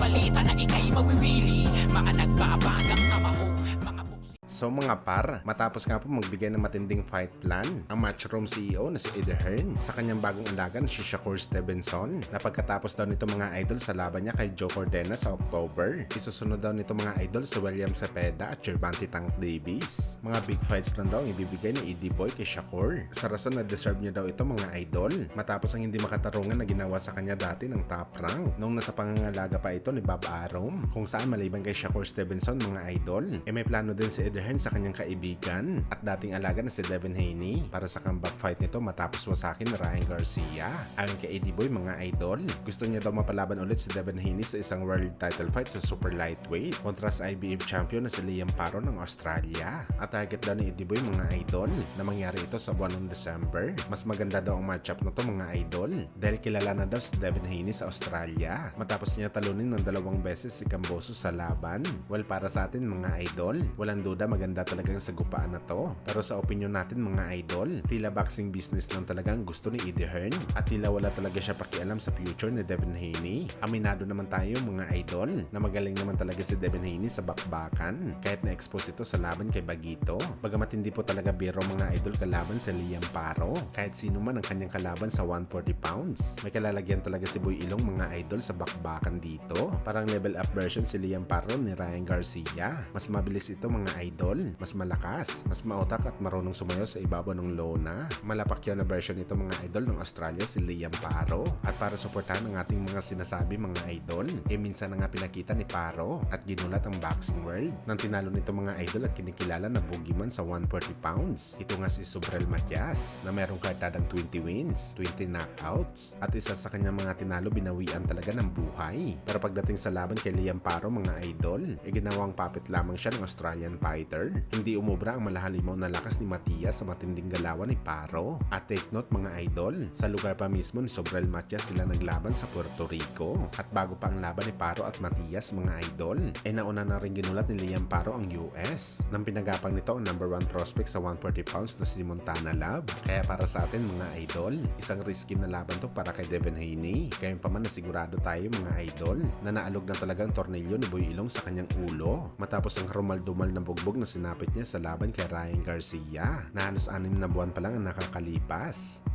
balita na ika'y mawiwili. Mga nagbabagang kamao, mga buksi. So mga par, matapos nga po magbigay ng matinding fight plan ang Matchroom CEO na si Eddie Hearn sa kanyang bagong alaga na si Shakur Stevenson, na pagkatapos daw nito mga idol sa laban niya kay Joe Cordena sa October, isusunod daw nito mga idol sa William Cepeda at Gervonta Tank Davis. Mga big fights lang daw ang ibibigay ni Eddie Boy kay Shakur, sa rason na deserve niya daw ito mga idol, matapos ang hindi makatarungan na ginawa sa kanya dati ng top rank nung nasa pangangalaga pa ito ni Bob Arum, kung saan maliban kay Shakur Stevenson mga idol, may plano din si Eddie Hearn sa kanyang kaibigan at dating alaga na si Devin Haney para sa comeback fight nito matapos wasakin ni Ryan Garcia. Ayon kay Eddie Boy mga idol, gusto niya daw mapalaban ulit si Devin Haney sa isang world title fight sa super lightweight kontra sa IBF champion na si Liam Paro ng Australia. At target daw ni Eddie Boy mga idol na mangyari ito sa buwan ng December. Mas maganda daw ang matchup na to mga idol dahil kilala na daw si Devin Haney sa Australia matapos niya talunin ng 2 beses si Camboso sa laban. Well, para sa atin mga idol, walang duda maganda talagang sagupaan na to. Pero sa opinion natin mga idol, tila boxing business lang talagang gusto ni Eddie Hearn at tila wala talaga siya pakialam sa future ni Devin Haney. Aminado naman tayo mga idol na magaling naman talaga si Devin Haney sa bakbakan kahit na-expose ito sa laban kay Bagito. Bagamat hindi po talaga biro mga idol kalaban sa Liam Paro, kahit sino man ang kanyang kalaban sa 140 pounds. May kalalagyan talaga si Boy Ilong mga idol sa bakbakan dito. Parang level up version si Liam Paro ni Ryan Garcia. Mas mabilis ito mga idol, mas malakas, mas mautak at marunong sumayaw sa ibabaw ng lona. Malapak yan na version nito mga idol ng Australia si Liam Paro. At para suportahan ang ating mga sinasabi mga idol, minsan na nga pinakita ni Paro at ginulat ang boxing world nang tinalo nito mga idol at kinikilala na boogeyman sa 140 pounds. Ito nga si Subriel Matias na merong kartadang 20 wins, 20 knockouts at isa sa kanyang mga tinalo binawian talaga ng buhay. Pero pagdating sa laban kay Liam Paro mga idol, ginawang puppet lamang siya ng Australian fighter. Hindi umubra ang malahalimaw na lakas ni Matias sa matinding galawan ni Paro. At take note mga idol, sa lugar pa mismo ni Subriel Matias sila naglaban sa Puerto Rico. At bago pa ang laban ni Paro at Matias mga idol, nauna na rin ginulat ni Liam Paro ang US nang pinagapang nito ang number 1 prospect sa 140 pounds na si Montana Love. Kaya para sa atin mga idol, isang risky na laban to para kay Devin Haney. Kaya pa man nasigurado tayo mga idol na naalog na talaga ang tornilyo ni Boy Ilong sa kanyang ulo matapos ang rumaldumal na bugbog na sinapit niya sa laban kay Ryan Garcia na halos 6 na buwan pa lang ang nakakalipas.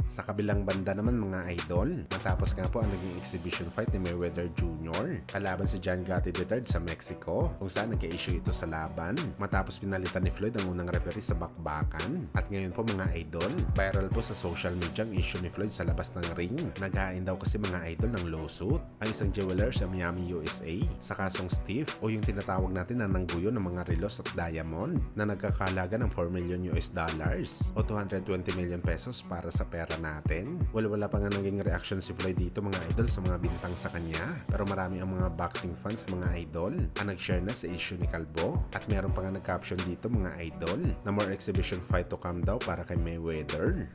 Sa kabilang banda naman mga idol, matapos nga po ang naging exhibition fight ni Mayweather Jr. kalaban si John Gotti III sa Mexico, kung saan nag-issue ito sa laban matapos pinalitan ni Floyd ang unang referee sa bakbakan. At ngayon po mga idol, viral po sa social media ang issue ni Floyd sa labas ng ring. Naghain daw kasi mga idol ng lawsuit ang isang jeweler sa Miami, USA sa kasong stiff o yung tinatawag natin na nangguyo ng mga relos at diamond na nagkakalaga ng 4 million US dollars o 220 million pesos para sa pera natin. Wala pa nga naging reaction si Floyd dito mga idol sa mga bintang sa kanya, pero marami ang mga boxing fans mga idol ang nag-share na sa issue ni Calvo at meron pa nga nag-caption dito mga idol na more exhibition fight to come daw para kay Mayweather.